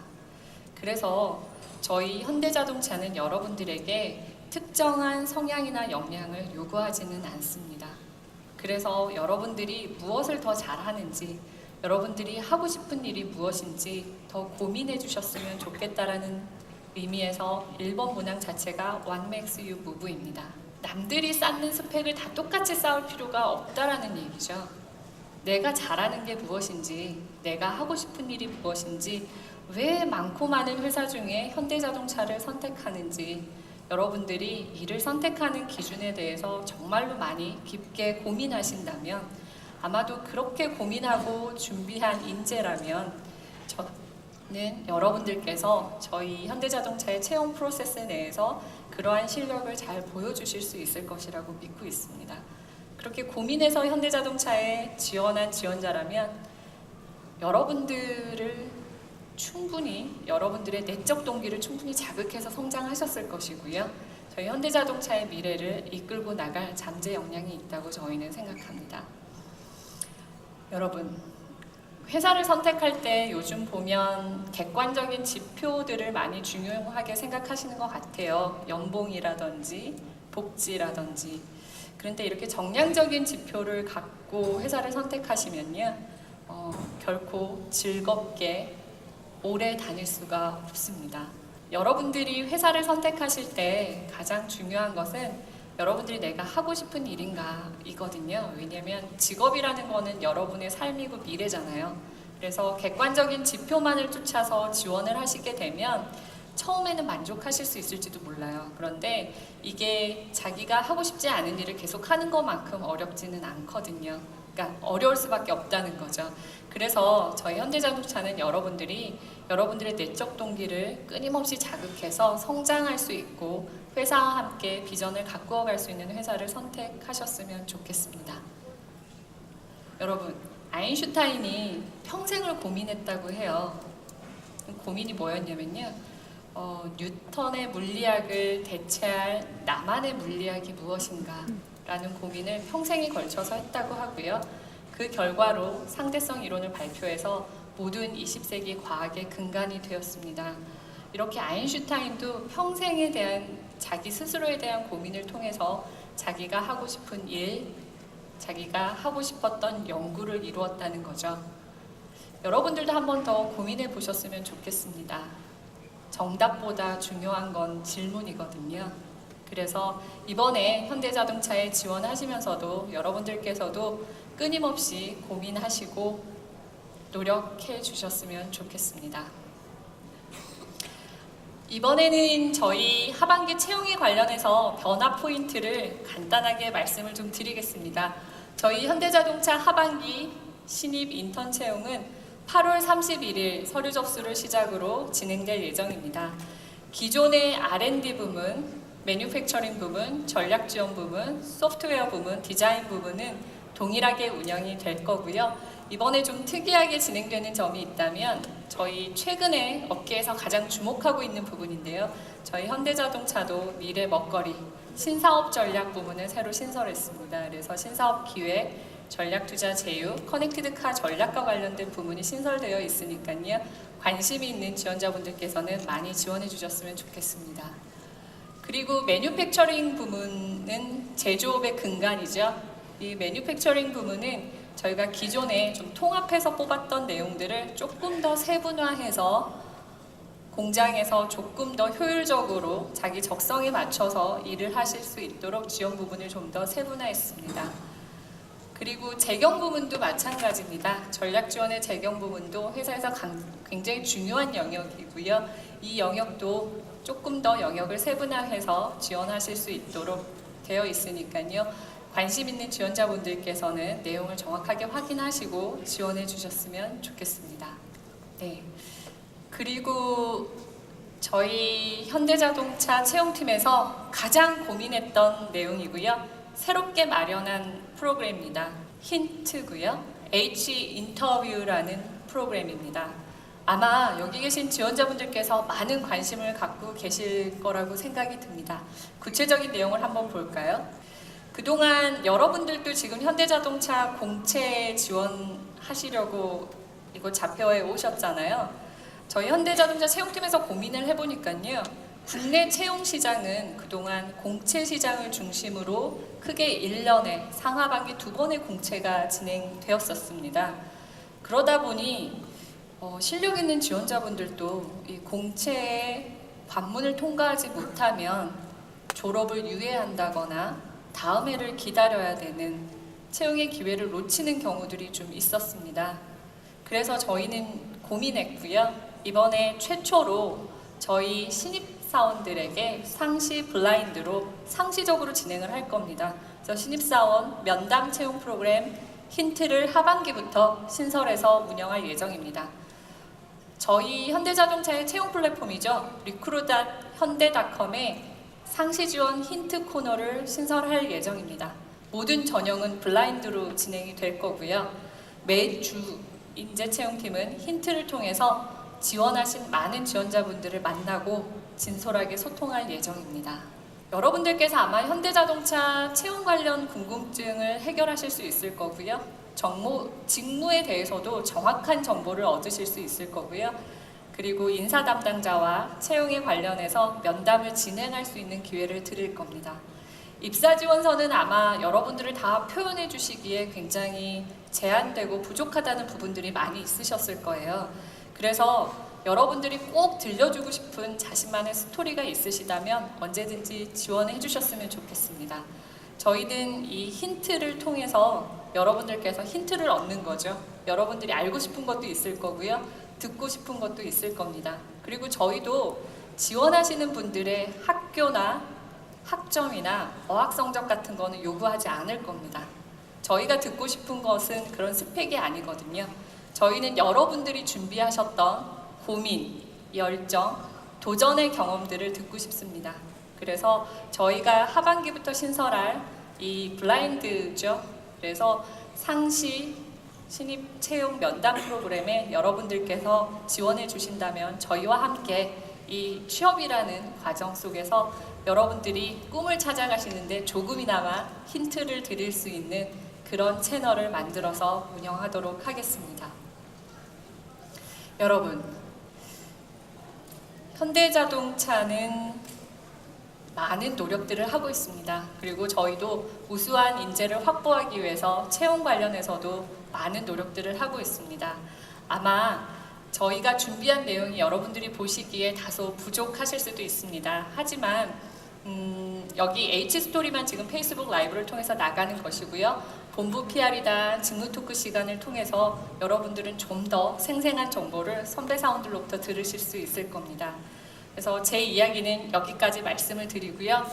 그래서 저희 현대자동차는 여러분들에게 특정한 성향이나 역량을 요구하지는 않습니다. 그래서 여러분들이 무엇을 더 잘하는지, 여러분들이 하고 싶은 일이 무엇인지 더 고민해 주셨으면 좋겠다라는 의미에서 1번 문항 자체가 What makes you move입니다. 남들이 쌓는 스펙을 다 똑같이 쌓을 필요가 없다라는 얘기죠. 내가 잘하는 게 무엇인지, 내가 하고 싶은 일이 무엇인지, 왜 많고 많은 회사 중에 현대자동차를 선택하는지, 여러분들이 이를 선택하는 기준에 대해서 정말로 많이 깊게 고민하신다면 아마도 그렇게 고민하고 준비한 인재라면 저는 여러분들께서 저희 현대자동차의 채용 프로세스 내에서 그러한 실력을 잘 보여주실 수 있을 것이라고 믿고 있습니다. 그렇게 고민해서 현대자동차에 지원한 지원자라면 여러분들을 충분히, 여러분들의 내적 동기를 충분히 자극해서 성장하셨을 것이고요. 저희 현대자동차의 미래를 이끌고 나갈 잠재 역량이 있다고 저희는 생각합니다. 여러분, 회사를 선택할 때 요즘 보면 객관적인 지표들을 많이 중요하게 생각하시는 것 같아요. 연봉이라든지 복지라든지. 그런데 이렇게 정량적인 지표를 갖고 회사를 선택하시면요, 결코 즐겁게 오래 다닐 수가 없습니다. 여러분들이 회사를 선택하실 때 가장 중요한 것은 여러분들이 내가 하고 싶은 일인가 이거든요. 왜냐하면 직업이라는 거는 여러분의 삶이고 미래잖아요. 그래서 객관적인 지표만을 쫓아서 지원을 하시게 되면 처음에는 만족하실 수 있을지도 몰라요. 그런데 이게 자기가 하고 싶지 않은 일을 계속 하는 것만큼 어렵지는 않거든요. 그러니까 어려울 수밖에 없다는 거죠. 그래서 저희 현대자동차는 여러분들의 내적 동기를 끊임없이 자극해서 성장할 수 있고 회사와 함께 비전을 가꾸어 갈 수 있는 회사를 선택하셨으면 좋겠습니다. 여러분, 아인슈타인이 평생을 고민했다고 해요. 고민이 뭐였냐면요, 뉴턴의 물리학을 대체할 나만의 물리학이 무엇인가 라는 고민을 평생에 걸쳐서 했다고 하고요. 그 결과로 상대성 이론을 발표해서 모든 20세기 과학의 근간이 되었습니다. 이렇게 아인슈타인도 평생에 대한 자기 스스로에 대한 고민을 통해서 자기가 하고 싶은 일, 자기가 하고 싶었던 연구를 이루었다는 거죠. 여러분들도 한 번 더 고민해 보셨으면 좋겠습니다. 정답보다 중요한 건 질문이거든요. 그래서 이번에 현대자동차에 지원하시면서도 여러분들께서도 끊임없이 고민하시고 노력해 주셨으면 좋겠습니다. 이번에는 저희 하반기 채용에 관련해서 변화 포인트를 간단하게 말씀을 좀 드리겠습니다. 저희 현대자동차 하반기 신입 인턴 채용은 8월 31일 서류 접수를 시작으로 진행될 예정입니다. 기존의 R&D 부문, 매뉴팩처링 부문, 전략 지원 부문, 소프트웨어 부문, 디자인 부문은 동일하게 운영이 될 거고요. 이번에 좀 특이하게 진행되는 점이 있다면 저희 최근에 업계에서 가장 주목하고 있는 부분인데요. 저희 현대자동차도 미래 먹거리 신사업 전략 부문을 새로 신설했습니다. 그래서 신사업 기획, 전략 투자 제휴, 커넥티드카 전략과 관련된 부문이 신설되어 있으니까요. 관심이 있는 지원자분들께서는 많이 지원해 주셨으면 좋겠습니다. 그리고 매뉴팩처링 부문은 제조업의 근간이죠. 이 매뉴팩처링 부문은 저희가 기존에 좀 통합해서 뽑았던 내용들을 조금 더 세분화해서 공장에서 조금 더 효율적으로 자기 적성에 맞춰서 일을 하실 수 있도록 지원 부분을 좀 더 세분화했습니다. 그리고 재경 부문도 마찬가지입니다. 전략 지원의 재경 부문도 회사에서 굉장히 중요한 영역이고요. 이 영역도 조금 더 영역을 세분화해서 지원하실 수 있도록 되어 있으니까요. 관심 있는 지원자분들께서는 내용을 정확하게 확인하시고 지원해 주셨으면 좋겠습니다. 네. 그리고 저희 현대자동차 채용팀에서 가장 고민했던 내용이고요. 새롭게 마련한 프로그램입니다. 힌트고요. H 인터뷰라는 프로그램입니다. 아마 여기 계신 지원자분들께서 많은 관심을 갖고 계실 거라고 생각이 듭니다. 구체적인 내용을 한번 볼까요? 그동안 여러분들도 지금 현대자동차 공채 지원하시려고 이거 잡혀에 오셨잖아요. 저희 현대자동차 채용팀에서 고민을 해보니까요. 국내 채용 시장은 그동안 공채 시장을 중심으로 크게 1년에 상하반기 2번의 공채가 진행되었었습니다. 그러다 보니 실력 있는 지원자분들도 이 공채의 관문을 통과하지 못하면 졸업을 유예한다거나 다음 해를 기다려야 되는 채용의 기회를 놓치는 경우들이 좀 있었습니다. 그래서 저희는 고민했고요. 이번에 최초로 저희 신입사원들에게 상시 블라인드로 상시적으로 진행을 할 겁니다. 그래서 신입사원 면담 채용 프로그램 힌트를 하반기부터 신설해서 운영할 예정입니다. 저희 현대자동차의 채용 플랫폼이죠. recruit.hyundai.com에 상시 지원 힌트 코너를 신설할 예정입니다. 모든 전형은 블라인드로 진행이 될 거고요. 매주 인재 채용팀은 힌트를 통해서 지원하신 많은 지원자분들을 만나고 진솔하게 소통할 예정입니다. 여러분들께서 아마 현대자동차 채용 관련 궁금증을 해결하실 수 있을 거고요. 직무에 대해서도 정확한 정보를 얻으실 수 있을 거고요. 그리고 인사 담당자와 채용에 관련해서 면담을 진행할 수 있는 기회를 드릴 겁니다. 입사 지원서는 아마 여러분들을 다 표현해 주시기에 굉장히 제한되고 부족하다는 부분들이 많이 있으셨을 거예요. 그래서 여러분들이 꼭 들려주고 싶은 자신만의 스토리가 있으시다면 언제든지 지원해 주셨으면 좋겠습니다. 저희는 이 힌트를 통해서 여러분들께서 힌트를 얻는 거죠. 여러분들이 알고 싶은 것도 있을 거고요. 듣고 싶은 것도 있을 겁니다. 그리고 저희도 지원하시는 분들의 학교나 학점이나 어학 성적 같은 거는 요구하지 않을 겁니다. 저희가 듣고 싶은 것은 그런 스펙이 아니거든요. 저희는 여러분들이 준비하셨던 고민, 열정, 도전의 경험들을 듣고 싶습니다. 그래서 저희가 하반기부터 신설할 이 블라인드죠. 그래서 상시 신입 채용 면담 프로그램에 여러분들께서 지원해 주신다면 저희와 함께 이 취업이라는 과정 속에서 여러분들이 꿈을 찾아가시는데 조금이나마 힌트를 드릴 수 있는 그런 채널을 만들어서 운영하도록 하겠습니다. 여러분, 현대자동차는 많은 노력들을 하고 있습니다. 그리고 저희도 우수한 인재를 확보하기 위해서 채용 관련해서도 많은 노력들을 하고 있습니다. 아마 저희가 준비한 내용이 여러분들이 보시기에 다소 부족하실 수도 있습니다. 하지만 여기 H스토리만 지금 페이스북 라이브를 통해서 나가는 것이고요. 본부 PR이다 직무 토크 시간을 통해서 여러분들은 좀 더 생생한 정보를 선배 사원들로부터 들으실 수 있을 겁니다. 그래서 제 이야기는 여기까지 말씀을 드리고요.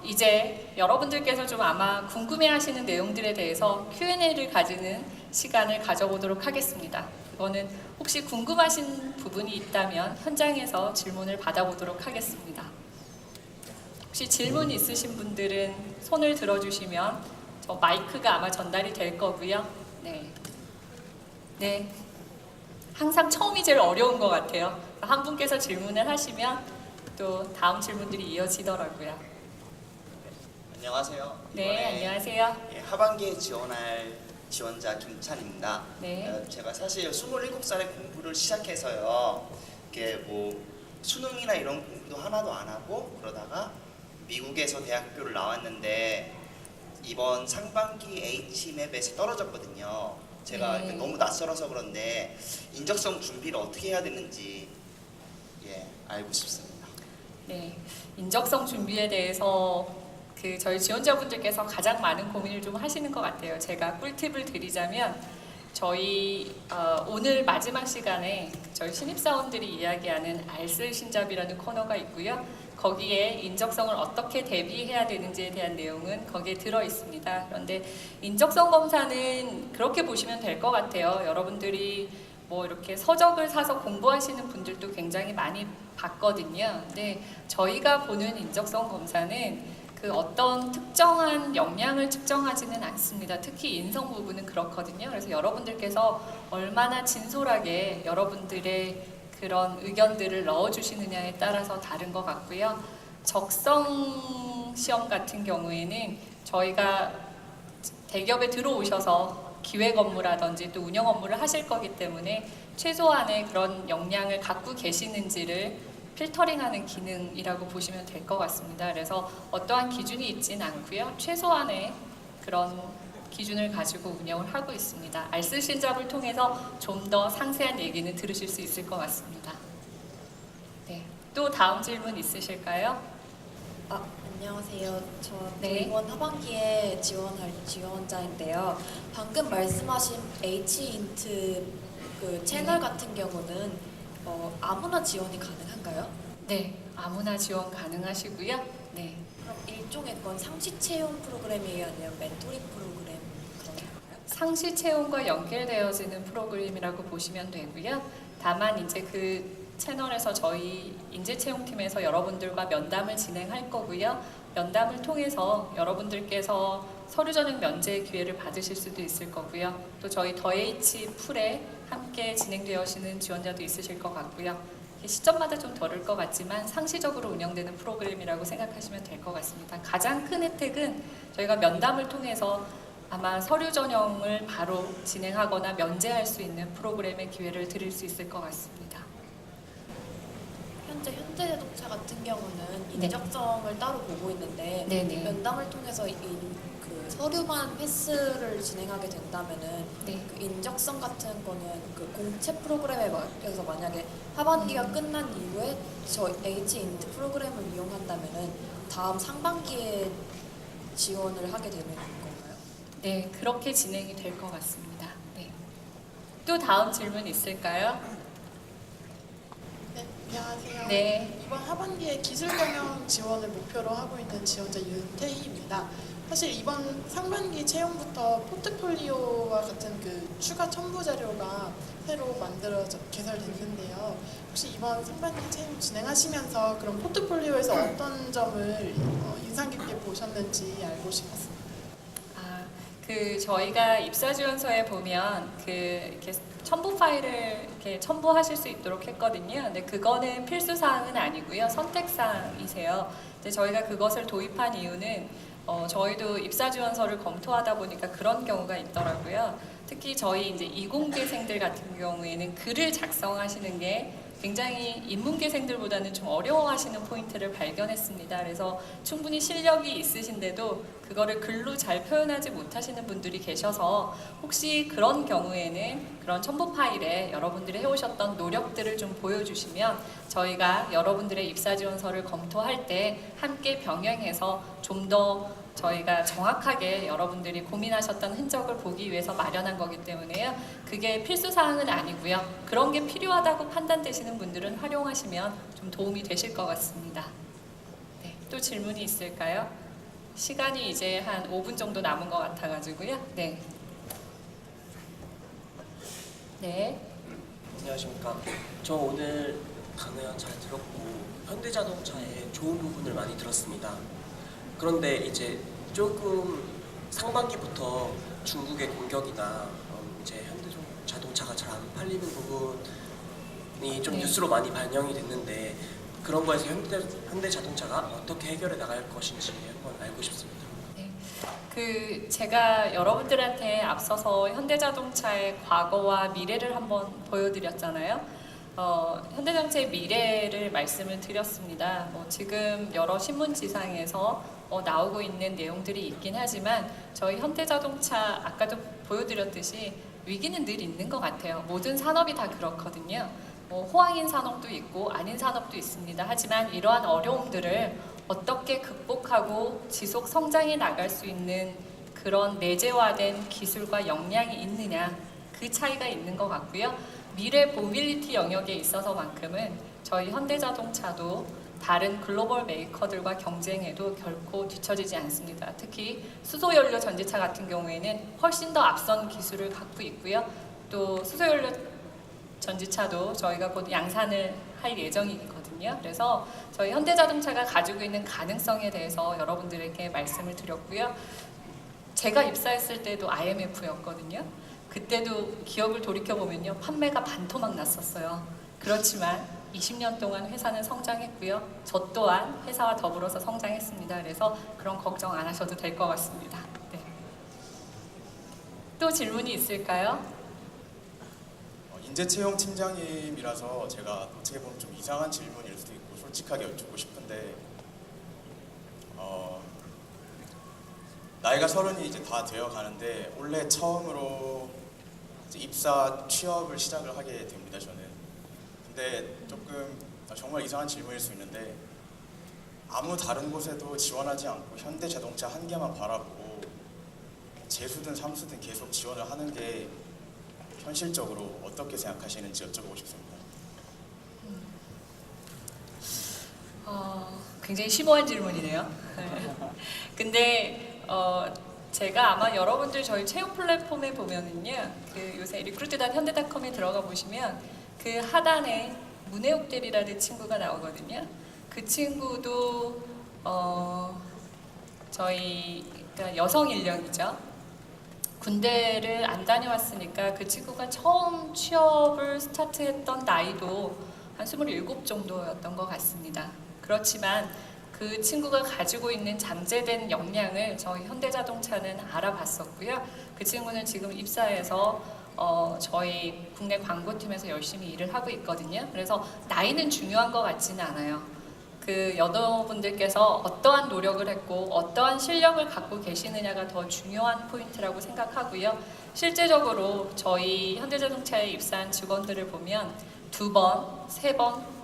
이제 여러분들께서 좀 아마 궁금해하시는 내용들에 대해서 Q&A를 가지는 시간을 가져보도록 하겠습니다. 이거는 혹시 궁금하신 부분이 있다면 현장에서 질문을 받아보도록 하겠습니다. 혹시 질문 있으신 분들은 손을 들어주시면 저 마이크가 아마 전달이 될 거고요. 네. 항상 처음이 제일 어려운 것 같아요. 한 분께서 질문을 하시면 또 다음 질문들이 이어지더라고요.
안녕하세요.
네,
이번에
안녕하세요.
하반기에 지원할 지원자 김찬입니다.
네.
제가 사실 27살에 공부를 시작해서요. 이게 뭐 수능이나 이런 공부도 하나도 안 하고 그러다가 미국에서 대학교를 나왔는데 이번 상반기 H맵에서 떨어졌거든요. 제가
네.
너무 낯설어서 그런데 인적성 준비를 어떻게 해야 되는지 알고 싶습니다.
네, 인적성 준비에 대해서 저희 지원자분들께서 가장 많은 고민을 좀 하시는 것 같아요. 제가 꿀팁을 드리자면 저희 오늘 마지막 시간에 저희 신입사원들이 이야기하는 알쓸신잡이라는 코너가 있고요. 거기에 인적성을 어떻게 대비해야 되는지에 대한 내용은 거기에 들어 있습니다. 그런데 인적성 검사는 그렇게 보시면 될 것 같아요. 여러분들이 뭐 이렇게 서적을 사서 공부하시는 분들도 굉장히 많이 봤거든요. 근데 저희가 보는 인적성 검사는 그 어떤 특정한 역량을 측정하지는 않습니다. 특히 인성 부분은 그렇거든요. 그래서 여러분들께서 얼마나 진솔하게 여러분들의 그런 의견들을 넣어주시느냐에 따라서 다른 것 같고요. 적성 시험 같은 경우에는 저희가 대기업에 들어오셔서 기획 업무라든지 또 운영 업무를 하실 거기 때문에 최소한의 그런 역량을 갖고 계시는지를 필터링하는 기능이라고 보시면 될 것 같습니다. 그래서 어떠한 기준이 있지는 않고요. 최소한의 그런 기준을 가지고 운영을 하고 있습니다. 알쓸신잡을 통해서 좀 더 상세한 얘기는 들으실 수 있을 것 같습니다. 네, 또 다음 질문 있으실까요?
안녕하세요. 저
네.
이번 하반기에 지원할 지원자인데요. 방금 말씀하신 H인트 그 채널 같은 경우는 아무나 지원이 가능한가요?
네, 아무나 지원 가능하시고요. 네.
그럼 일종의 건 상시 채용 프로그램이에요, 아니면 멘토링 프로그램 그런 건가요?
상시 채용과 연결되어지는 프로그램이라고 보시면 되고요. 다만 이제 그 채널에서 저희 인재채용팀에서 여러분들과 면담을 진행할 거고요. 면담을 통해서 여러분들께서 서류 전형 면제 기회를 받으실 수도 있을 거고요. 또 저희 더 H 풀에 함께 진행되어지는 지원자도 있으실 것 같고요. 시점마다 좀 다를 것 같지만 상시적으로 운영되는 프로그램이라고 생각하시면 될 것 같습니다. 가장 큰 혜택은 저희가 면담을 통해서 아마 서류 전형을 바로 진행하거나 면제할 수 있는 프로그램의 기회를 드릴 수 있을 것 같습니다.
현재 현대자동차 같은 경우는
네.
인적성을 따로 보고 있는데
네네.
면담을 통해서 그 서류만 패스를 진행하게 된다면은
네.
그 인적성 같은 거는 그 공채 프로그램에 맞춰서 만약에 하반기가 끝난 이후에 저 H 인트 프로그램을 이용한다면은 다음 상반기에 지원을 하게 되는 건가요?
네, 그렇게 진행이 될 것 같습니다. 네. 또 다음 질문 있을까요?
네, 안녕하세요.
네.
이번 하반기에 기술 경영 지원을 목표로 하고 있는 지원자 윤태희입니다. 사실 이번 상반기 채용부터 포트폴리오와 같은 그 추가 첨부 자료가 새로 만들어져 개설됐는데요. 혹시 이번 상반기 채용 진행하시면서 그런 포트폴리오에서 어떤 점을 인상 깊게 보셨는지 알고 싶었습니다.
그 저희가 입사 지원서에 보면 그 이렇게 첨부 파일을 이렇게 첨부하실 수 있도록 했거든요. 근데 그거는 필수 사항은 아니고요, 선택 사항이세요. 근데 저희가 그것을 도입한 이유는 저희도 입사 지원서를 검토하다 보니까 그런 경우가 있더라고요. 특히 저희 이제 이공계생들 같은 경우에는 글을 작성하시는 게 굉장히 인문계생들보다는 좀 어려워하시는 포인트를 발견했습니다. 그래서 충분히 실력이 있으신데도 그거를 글로 잘 표현하지 못하시는 분들이 계셔서 혹시 그런 경우에는 그런 첨부 파일에 여러분들이 해오셨던 노력들을 좀 보여주시면 저희가 여러분들의 입사 지원서를 검토할 때 함께 병행해서 좀 더 저희가 정확하게 여러분들이 고민하셨던 흔적을 보기 위해서 마련한 거기 때문에요. 그게 필수 사항은 아니고요. 그런 게 필요하다고 판단되시는 분들은 활용하시면 좀 도움이 되실 것 같습니다. 네, 또 질문이 있을까요? 시간이 이제 한 5분 정도 남은 것 같아가지고요. 네. 네.
안녕하십니까. 저 오늘 강연 잘 들었고 현대자동차의 좋은 부분을 많이 들었습니다. 그런데 이제 조금 상반기부터 중국의 공격이나 이제 현대자동차가 잘 안 팔리는 부분이 좀
네.
뉴스로 많이 반영이 됐는데 그런 거에서 현대자동차가 어떻게 해결해 나갈 것인지 한번 알고 싶습니다.
그 제가 여러분들한테 앞서서 현대자동차의 과거와 미래를 한번 보여드렸잖아요. 현대자동차의 미래를 말씀을 드렸습니다. 지금 여러 신문지상에서 나오고 있는 내용들이 있긴 하지만 저희 현대자동차 아까도 보여드렸듯이 위기는 늘 있는 것 같아요. 모든 산업이 다 그렇거든요. 호황인 산업도 있고 아닌 산업도 있습니다. 하지만 이러한 어려움들을 어떻게 극복하고 지속 성장해 나갈 수 있는 그런 내재화된 기술과 역량이 있느냐, 그 차이가 있는 것 같고요. 미래 모빌리티 영역에 있어서만큼은 저희 현대자동차도 다른 글로벌 메이커들과 경쟁에도 결코 뒤처지지 않습니다. 특히 수소연료 전지차 같은 경우에는 훨씬 더 앞선 기술을 갖고 있고요. 또 수소연료 전지차도 저희가 곧 양산을 할 예정이거든요. 그래서 저희 현대자동차가 가지고 있는 가능성에 대해서 여러분들에게 말씀을 드렸고요. 제가 입사했을 때도 IMF였거든요. 그때도 기억을 돌이켜보면요, 판매가 반토막 났었어요. 그렇지만 20년 동안 회사는 성장했고요. 저 또한 회사와 더불어서 성장했습니다. 그래서 그런 걱정 안 하셔도 될 것 같습니다. 네. 또 질문이 있을까요?
인재채용 팀장님이라서 제가 어떻게 보면 좀 이상한 질문일 수도 있고 솔직하게 여쭙고 싶은데 나이가 30이 이제 다 되어 가는데 올해 처음으로 이제 입사 취업을 시작을 하게 됩니다. 저는. 근데 조금 정말 이상한 질문일 수 있는데 아무 다른 곳에도 지원하지 않고 현대자동차 한 개만 바라보고 재수든 삼수든 계속 지원을 하는 게 현실적으로 어떻게 생각하시는지 여쭤보고 싶습니다.
굉장히 심오한 질문이네요. 근데 제가 아마 여러분들 저희 채용 플랫폼에 보면은요, 그 요새 리크루트.현대닷컴에 들어가 보시면 그 하단에 문혜옥 대리라는 친구가 나오거든요. 그 친구도 저희 그러니까 여성 인력이죠. 군대를 안 다녀왔으니까 그 친구가 처음 취업을 스타트했던 나이도 한 27 정도였던 것 같습니다. 그렇지만 그 친구가 가지고 있는 잠재된 역량을 저희 현대자동차는 알아봤었고요. 그 친구는 지금 입사해서 저희 국내 광고팀에서 열심히 일을 하고 있거든요. 그래서 나이는 중요한 것 같지는 않아요. 그 여러분들께서 어떠한 노력을 했고 어떠한 실력을 갖고 계시느냐가 더 중요한 포인트라고 생각하고요. 실제적으로 저희 현대자동차에 입사한 직원들을 보면 2번, 3번,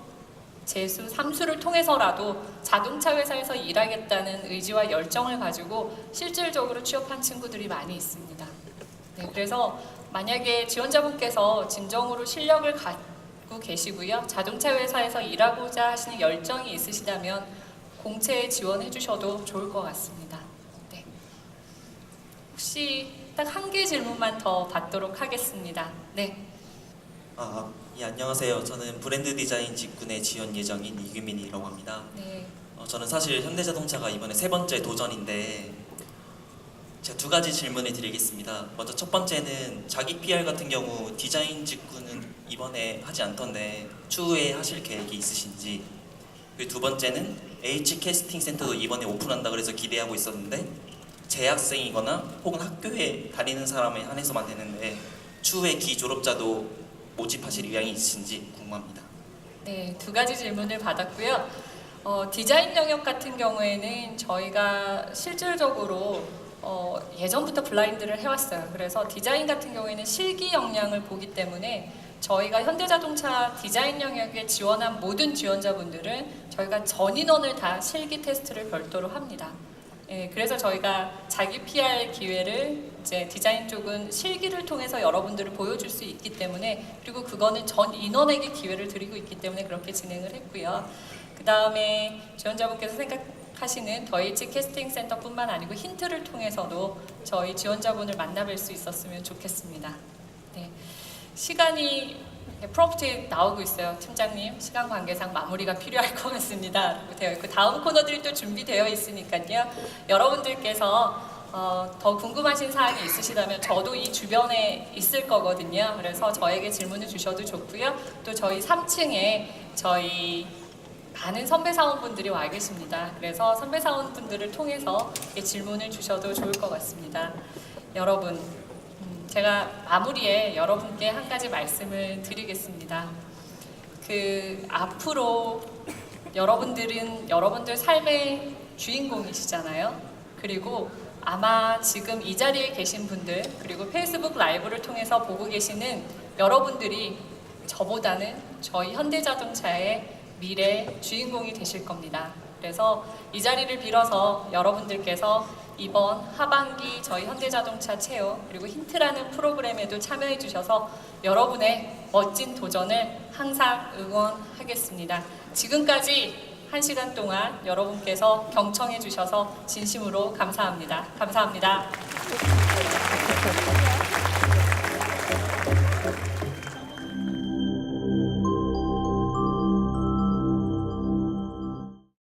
재수, 3수를 통해서라도 자동차 회사에서 일하겠다는 의지와 열정을 가지고 실질적으로 취업한 친구들이 많이 있습니다. 네, 그래서 만약에 지원자분께서 진정으로 실력을 갖고 계시고요. 자동차 회사에서 일하고자 하시는 열정이 있으시다면 공채에 지원해 주셔도 좋을 것 같습니다. 네. 혹시 딱 한 개 질문만 더 받도록 하겠습니다. 네.
예, 안녕하세요. 저는 브랜드 디자인 직군에 지원 예정인 이규민이라고 합니다.
네.
저는 사실 현대자동차가 이번에 3번째 도전인데 제가 2가지 질문을 드리겠습니다. 먼저 첫 번째는 자기 PR 같은 경우 디자인 직군은 이번에 하지 않던데 추후에 하실 계획이 있으신지, 그리고 2번째는 H 캐스팅 센터도 이번에 오픈한다 그래서 기대하고 있었는데 재학생이거나 혹은 학교에 다니는 사람에 한해서만 되는데 추후에 기졸업자도 모집하실 의향이 있으신지 궁금합니다.
네, 2가지 질문을 받았고요. 디자인 영역 같은 경우에는 저희가 실질적으로 예전부터 블라인드를 해왔어요. 그래서 디자인 같은 경우에는 실기 역량을 보기 때문에 저희가 현대자동차 디자인 영역에 지원한 모든 지원자분들은 저희가 전 인원을 다 실기 테스트를 별도로 합니다. 예, 그래서 저희가 자기 PR 기회를 이제 디자인 쪽은 실기를 통해서 여러분들을 보여줄 수 있기 때문에, 그리고 그거는 전 인원에게 기회를 드리고 있기 때문에 그렇게 진행을 했고요. 그 다음에 지원자분께서 생각하시는 더 H 캐스팅 센터뿐만 아니고 힌트를 통해서도 저희 지원자분을 만나뵐 수 있었으면 좋겠습니다. 네, 시간이 프롬프트에 나오고 있어요. 팀장님, 시간 관계상 마무리가 필요할 것 같습니다. 그 다음 코너들이 또 준비되어 있으니까요. 여러분들께서 더 궁금하신 사항이 있으시다면 저도 이 주변에 있을 거거든요. 그래서 저에게 질문을 주셔도 좋고요. 또 저희 3층에 저희 많은 선배 사원분들이 와 계십니다. 그래서 선배 사원분들을 통해서 질문을 주셔도 좋을 것 같습니다. 여러분, 제가 마무리에 여러분께 한 가지 말씀을 드리겠습니다. 앞으로 여러분들은 여러분들 삶의 주인공이시잖아요. 그리고 아마 지금 이 자리에 계신 분들, 그리고 페이스북 라이브를 통해서 보고 계시는 여러분들이 저보다는 저희 현대자동차의 미래 주인공이 되실 겁니다. 그래서 이 자리를 빌어서 여러분들께서 이번 하반기 저희 현대자동차 채용 그리고 힌트라는 프로그램에도 참여해 주셔서 여러분의 멋진 도전을 항상 응원하겠습니다. 지금까지 1시간 동안 여러분께서 경청해 주셔서 진심으로 감사합니다. 감사합니다.